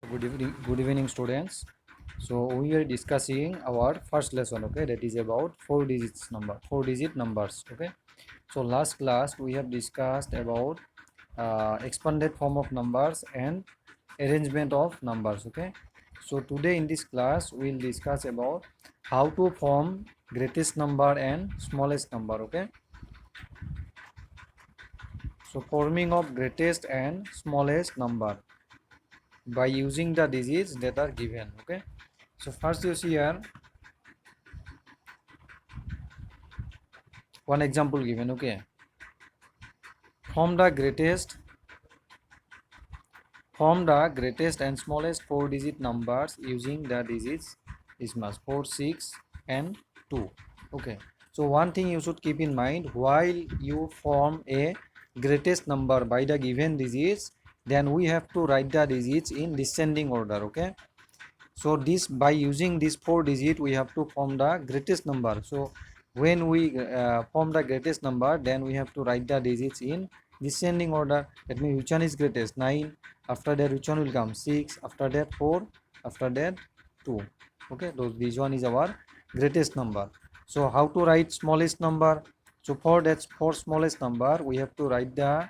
Good evening, students. So we are discussing our first lesson. Okay, that is about four digit numbers. Okay. So last class we have discussed about expanded form of numbers and arrangement of numbers. Okay. So today in this class we will discuss about how to form greatest number and smallest number. Okay. So forming of greatest and smallest number by using the digits that are given. Okay. So first you see here one example given. Okay, form the greatest and smallest four digit numbers using the digits is must 4, 6 and 2. Okay, so one thing you should keep in mind, while you form a greatest number by the given digits, then we have to write the digits in descending order. Okay, so this, by using this four digit, we have to form the greatest number. So when we form the greatest number, then we have to write the digits in descending order. That means which one is greatest? 9. After that which one will come? 6. After that 4. After that 2. Okay, so this one is our greatest number. So how to write smallest number? So for smallest number, we have to write the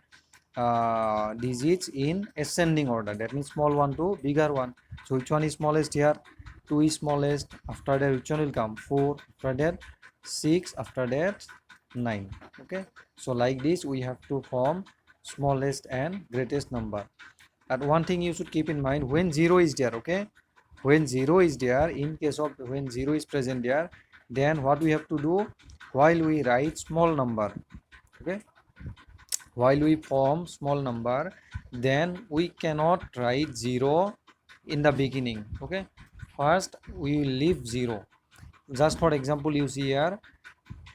digits in ascending order. That means small one to bigger one. So which one is smallest here? 2 is smallest. After that which one will come? 4. After that 6. After that 9. Okay, so like this we have to form smallest and greatest number. And one thing you should keep in mind, when 0 is there, okay, when 0 is there, in case of when 0 is present there, then what we have to do, while we write small number, okay, while we form small number, then we cannot write 0 in the beginning. Okay, first we will leave 0. Just for example, you see here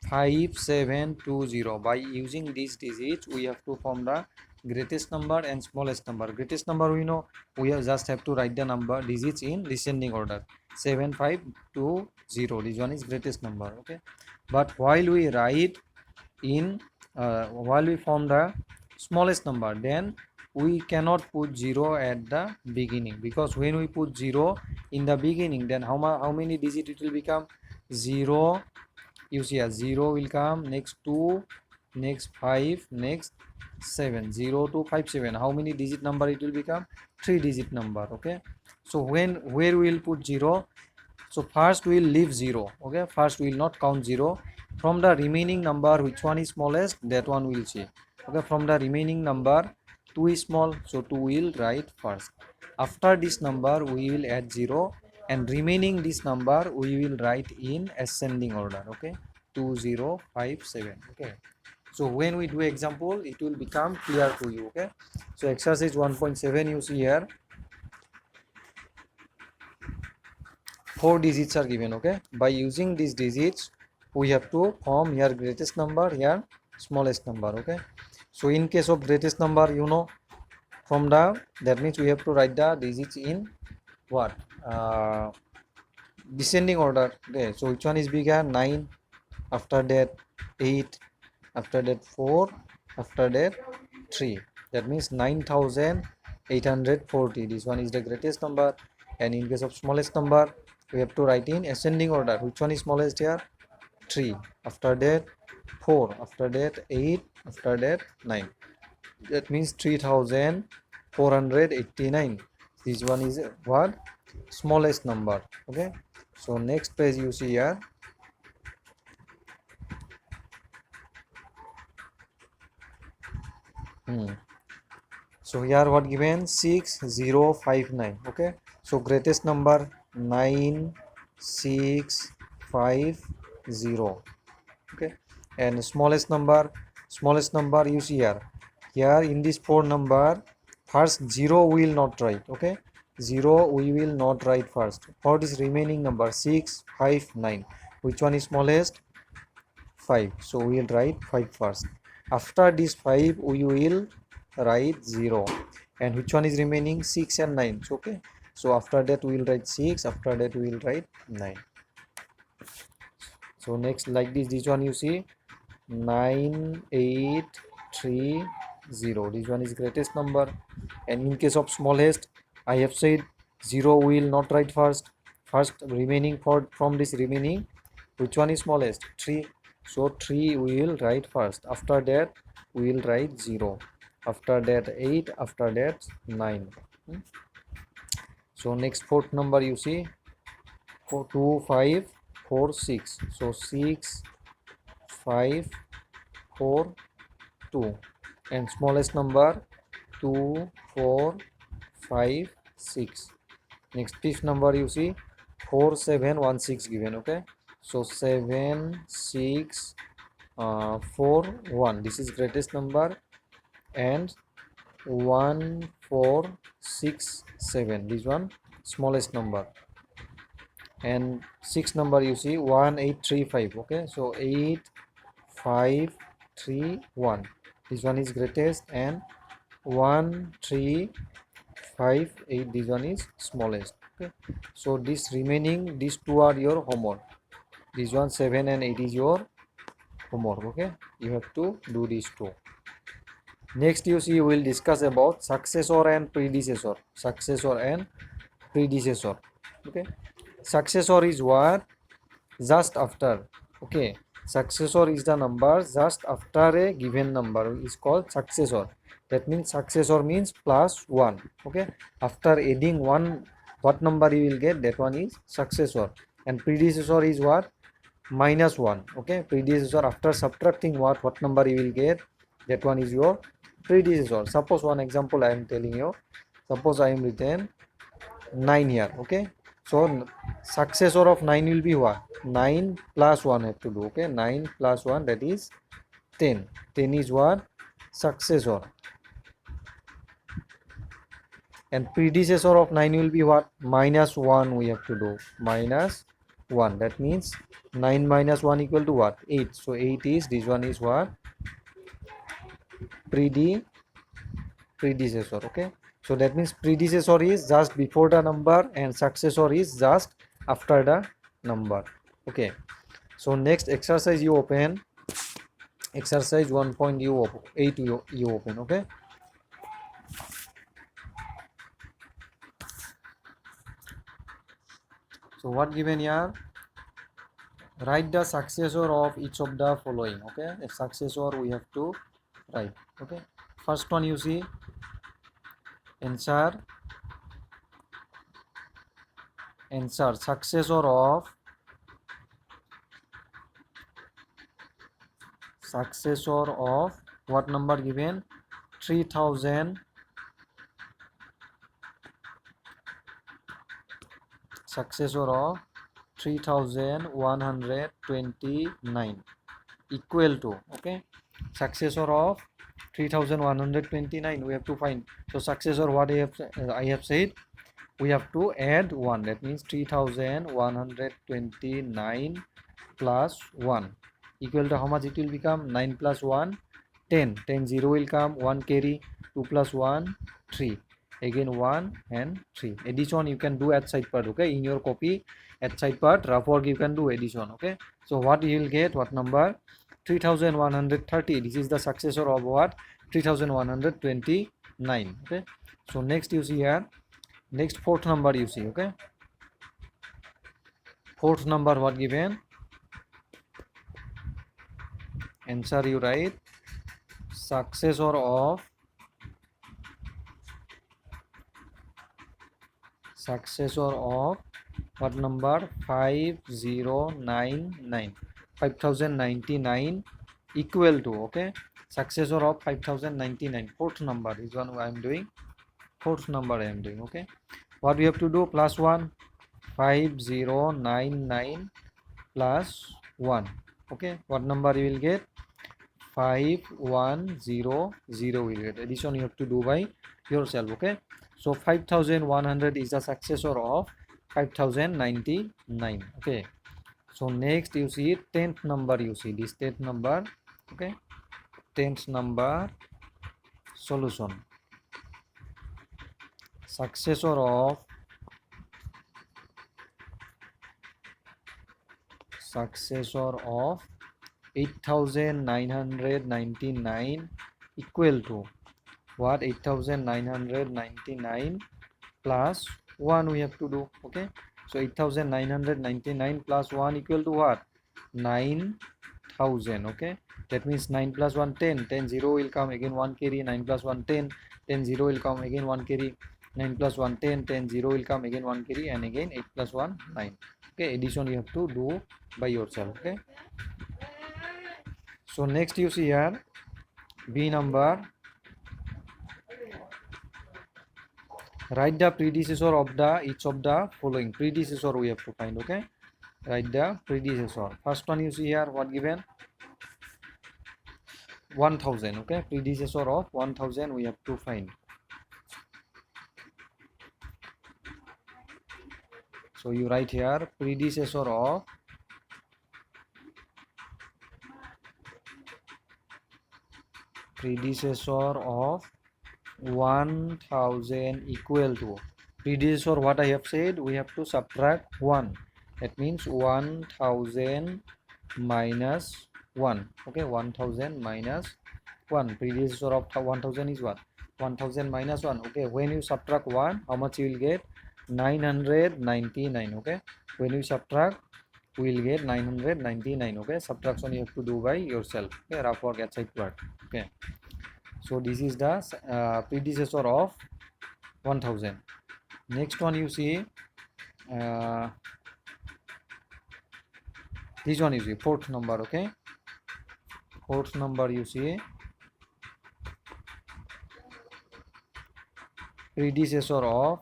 5720. By using these digits we have to form the greatest number and smallest number. Greatest number we know, we just have to write the number digits in descending order. 7520, this one is greatest number. Okay, but while we write in while we form the smallest number, then we cannot put 0 at the beginning, because when we put 0 in the beginning, then how many digit it will become? 0. You see, 0 will come, next 2, next 5, next 7. 0 to 5, 7, how many digit number it will become? 3 digit number. Okay, so where we will put 0? So first we will leave 0. Okay, first we will not count 0. From the remaining number, which one is smallest, that one we will see. Okay, from the remaining number, 2 is small, so 2 will write first. After this number we will add 0, and remaining this number we will write in ascending order. Okay, 2057. Okay, so when we do example, it will become clear to you. Okay, so exercise 1.7, you see here 4 digits are given. Okay, by using these digits we have to form here greatest number, here smallest number. Okay, so in case of greatest number, you know, from the, that means we have to write the digits in what, descending order. Okay, so which one is bigger? 9. After that 8. After that 4. After that 3. That means 9840, this one is the greatest number. And in case of smallest number, we have to write in ascending order. Which one is smallest here? 3. After that 4. After that 8. After that 9. That means 3489. This one is what? Smallest number. Okay, so next page you see here so here what given? 6059. Okay, so greatest number 9650. Okay, and smallest number you see here in this four number, first 0 we will not write. Okay, 0 we will not write first. For this remaining number 659, which one is smallest? 5, so we will write 5 first. After this 5 we will write 0, and which one is remaining? 6 and 9. So, okay, so after that we will write 6. After that we will write 9. So next, like this one you see 9830. This one is greatest number. And in case of smallest, I have said 0 we will not write first. First remaining from this remaining, which one is smallest? 3. So 3 we will write first. After that we will write 0. After that 8. After that 9. So next fourth number you see 4, 2, 5, 4, 6. So 6, 5, 4, 2. And smallest number 2, 4, 5, 6. Next fifth number you see 4, 7, 1, 6 given. Okay, so 7, 6, 4, 1, this is greatest number, and 1, 4, 6, 7, this one smallest number. And sixth number you see 1, 8, 3, 5. Okay, so 8, 5, 3, 1, this one is greatest, and 1, 3, 5, 8, this one is smallest. Okay, so this remaining, these two are your homework. This one 7 and 8 is your homework. Okay, you have to do these two. Next you see, we will discuss about successor and predecessor. Successor and predecessor. Okay, successor is what? Just after. Okay, successor is the number just after a given number is called successor. That means successor means plus 1. Okay, after adding 1, what number you will get, that one is successor. And predecessor is what? Minus 1. Okay, predecessor, after subtracting what number you will get, that one is your predecessor. Suppose one example I am telling you. Suppose I am written 9 here. Okay, so successor of 9 will be what? 9 plus 1 have to do. Okay, 9 plus 1, that is 10. 10 is what? Successor. And predecessor of 9 will be what? Minus 1 we have to do. Minus 1, that means 9 minus 1 equal to what? 8. So 8 is, this one is what? Predecessor. Okay, so that means predecessor is just before the number and successor is just after the number. Okay, so next exercise you open, exercise 1.8 you open. Okay, so what given here? Write the successor of each of the following. Okay, a successor we have to write. Okay, first one you see, answer successor of what number given? 3000. Successor of 3129 equal to. Okay, successor of 3129 we have to find. So successor, what I have said, we have to add 1. That means 3129 plus 1 equal to how much it will become? 9 plus 1, 10. 10, 0 will come, 1 carry, 2 plus 1, 3. Again 1 and 3. Addition you can do at side part. Okay, in your copy at side part rough work you can do addition. Okay, so what you will get? What number? 3130. This is the successor of what? 3129. Okay, so next you see here, next fourth number you see. Okay, fourth number what given? Answer you write successor of what number? 5099. 5099 equal to. Okay, successor of 5099. Fourth number is one I am doing. Fourth number I am doing. Okay, what we have to do? Plus 1. 5099 plus 1. Okay, what number you will get? 5100 will get. Addition you have to do by yourself. Okay, so 5100 is the successor of 5099. Okay, so next you see 10th number. You see this 10th number. Okay, 10th number solution. Successor of 8999 equal to what? 8999 plus 1 we have to do. Okay, so 8999 plus 1 equal to what? 9000. Okay, that means 9 plus 1 10, 10 0 will come again 1 carry, 9 plus 1 10, 10 0 will come again 1 carry, 9 plus 1 10, 10 0 will come again 1 carry, and again 8 plus 1 9. Okay, addition you have to do by yourself. Okay, so next you see here B number. Write the predecessor of the each of the following. Predecessor we have to find. Okay, write the predecessor. First one you see here, what given? 1000. Okay, predecessor of 1000 we have to find. So you write here predecessor of 1000 equal to predecessor. What I have said, we have to subtract 1. That means 1000 minus 1. Okay, 1000 minus 1. Predecessor of 1000 is what? 1000 minus 1. Okay, when you subtract 1, how much you will get? 999. Okay, when you subtract, we will get 999. Okay, subtraction you have to do by yourself. Okay, rough work at side work. Okay, so this is the predecessor of 1000. Next one you see, this one you see fourth number. Okay, fourth number you see predecessor of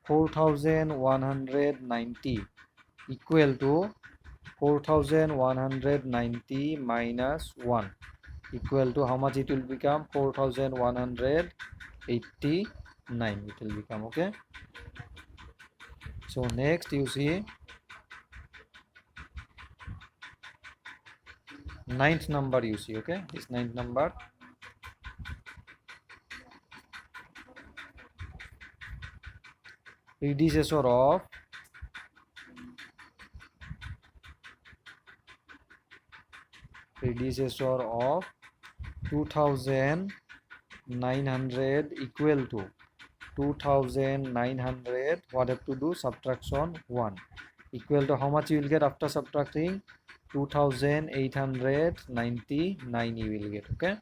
4190 equal to 4190 minus 1 equal to how much it will become? 4189 it will become. Okay, so next you see ninth number you see. Okay, this ninth number, predecessor of 2900 equal to 2900. What have to do? Subtraction 1 equal to how much you will get after subtracting? 2899 you will get. Okay,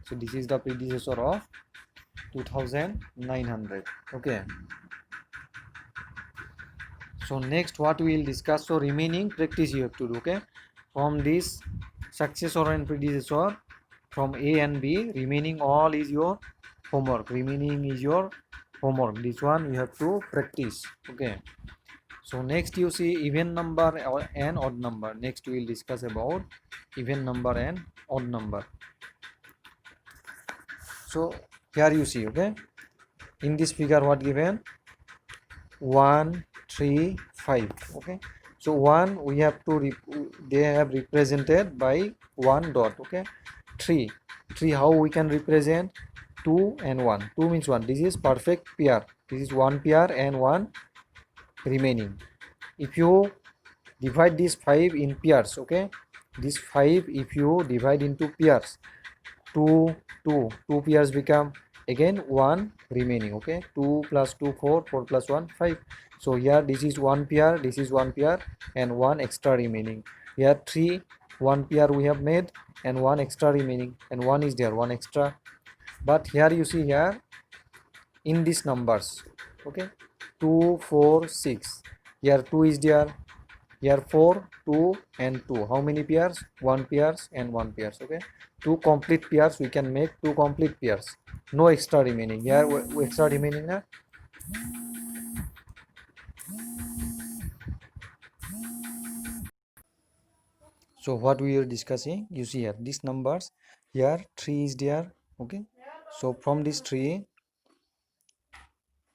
so this is the predecessor of 2900. Okay, so next what we will discuss, so remaining practice you have to do. Okay, from this successor and predecessor, from A and B, remaining all is your homework. Remaining is your homework. This one you have to practice. Okay, so next you see even number and odd number. Next we will discuss about even number and odd number. So here you see. Okay, in this figure what given? 1 3 5. Okay, so 1 we have to they have represented by 1 dot. Okay, 3 how we can represent? 2 and 1. 2 means 1. This is perfect pair. This is one pair and one remaining. If you divide this 5 in pairs, okay, this 5 if you divide into pairs, 2 2 pairs become again 1 remaining. Okay, 2 plus 2 4, 4 plus 1 5. So here this is one pair, this is one pair, and one extra remaining. Here 3 one pair we have made and one extra remaining, and one is there, one extra. But here you see here in these numbers, okay, 2 4 6, here 2 is there, here 4 2 and 2. How many pairs? 1 pairs and 1 pairs. Okay, 2 complete pairs we can make, 2 complete pairs, no extra remaining. Here extra remaining na? So what we are discussing, you see here these numbers, here 3 is there. Okay, so from this 3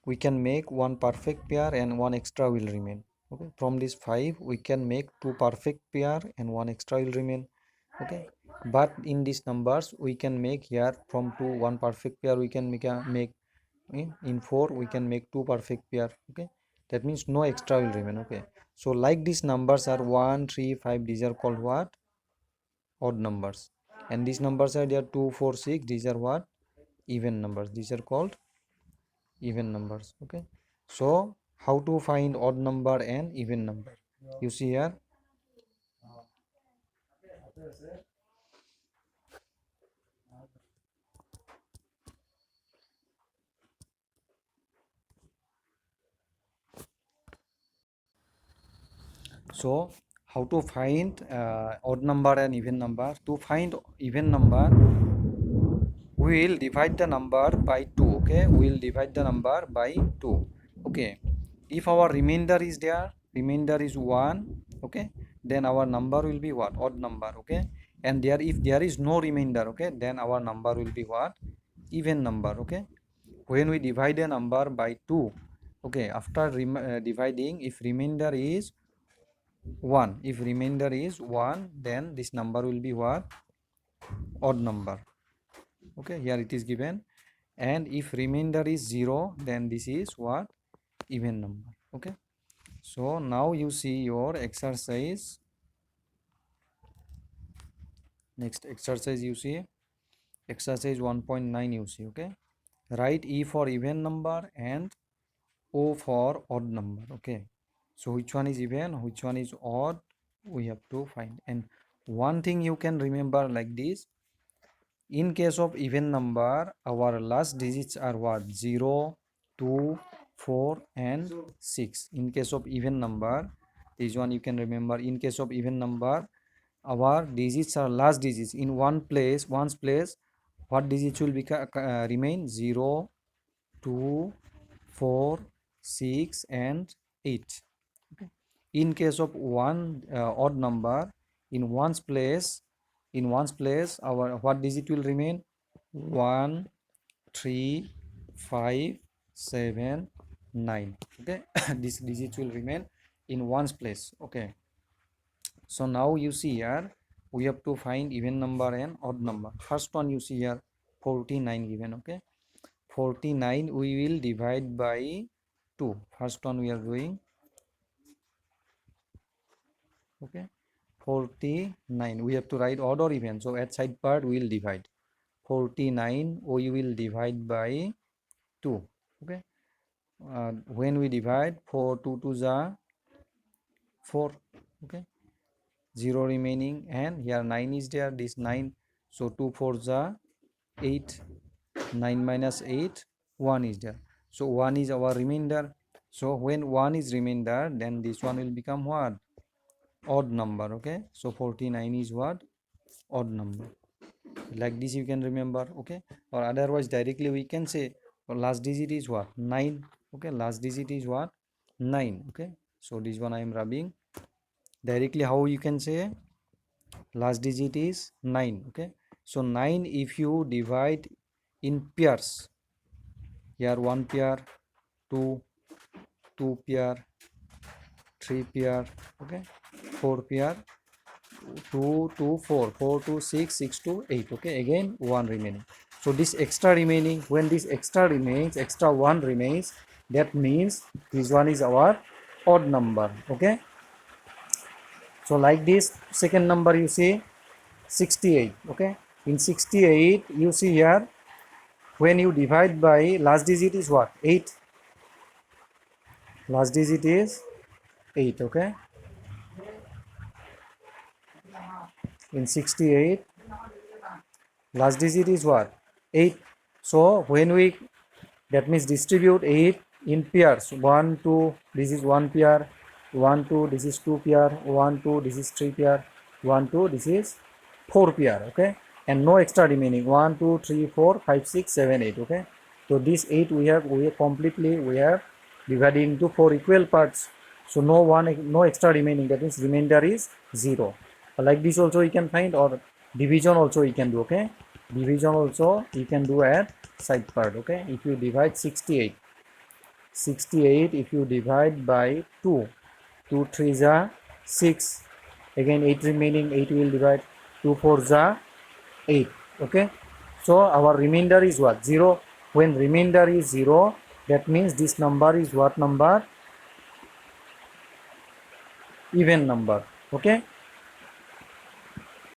we can make one perfect pair and one extra will remain. Okay, from this 5 we can make two perfect pair and one extra will remain. Okay, but in these numbers we can make here from 2 one perfect pair we can make in 4 we can make two perfect pair. Okay, that means no extra will remain. Okay, so like these numbers are 1 3 5, these are called what? odd numbers, and these numbers are there 2 4 6. These are what? Even numbers. These are called even numbers. Okay, so how to find odd number and even number? You see here. So how to find odd number and even number? To find even number, we will divide the number by 2. Okay, we will divide the number by 2. Okay, if our remainder is there, remainder is 1. Okay, then our number will be what? Odd number. Okay, and there, if there is no remainder, okay, then our number will be what? Even number. Okay, when we divide a number by 2, okay, after dividing, if remainder is 1, if remainder is 1, then this number will be what? Odd number. Okay, here it is given. And if remainder is 0, then this is what? Even number. Okay, so now you see your exercise. Next exercise, you see exercise 1.9. you see. Okay, write E for even number and O for odd number. Okay, so which one is even, which one is odd, we have to find. And one thing you can remember like this: in case of even number, our last digits are what? 0, 2, 4 and 6. In case of even number, this one you can remember. In case of even number, our digits are last digits. In one's place, what digits will remain? 0, 2, 4, 6 and 8. Okay. In case of one odd number, in one's place, our what digit will remain? 1, 3, 5, 7, 9. Okay, this digit will remain in one's place. Okay, so now you see here, we have to find even number and odd number. First one, you see here 49 given. Okay, 49 we will divide by 2. First one we are doing. Okay, 49 we have to write odd or even, so at side part we will divide. 49 we will divide by 2. Okay, when we divide, 4 2 2 are 4. Okay, 0 remaining, and here 9 is there, this 9, so 2 4 are 8. 9 minus 8, 1 is there, so 1 is our remainder. So when 1 is remainder, then this one will become what? Odd number. Okay, so 49 is what? Odd number. Like this you can remember. Okay, or otherwise directly we can say last digit is what? 9. Okay, last digit is what? 9. Okay, so this one I am rubbing directly. How you can say last digit is 9? Okay, so 9 if you divide in pairs, here 1 pair, 2 pair, 3 pair, okay, 4 pair, 2 2 4, 4 2 6, 6 2 8. Okay, again 1 remaining. So this extra remaining, when this extra remains, extra 1 remains, that means this one is our odd number. Okay, so like this, second number you see 68. Okay, in 68 you see here, when you divide by, last digit is what? 8. Last digit is 8. Okay, in 68 last digit is what? 8. So when we, that means distribute 8 in pairs, 1 2, this is 1 pair, 1 2, this is 2 pair, 1 2, this is 3 pair, 1 2, this is 4 pair. Okay, and no extra remaining, 1 2 3 4 5 6 7 8. Okay, so this 8 we have completely divided into 4 equal parts, so no extra remaining, that means remainder is 0. Like this also you can find, or division also you can do. Okay, division also you can do at side part. Okay, if you divide 68, if you divide by 2, 2 3 are 6, again 8 remaining, 8 will divide, 2 4 are 8. Okay, so our remainder is what? 0. When remainder is 0, that means this number is what number? Even number. Okay,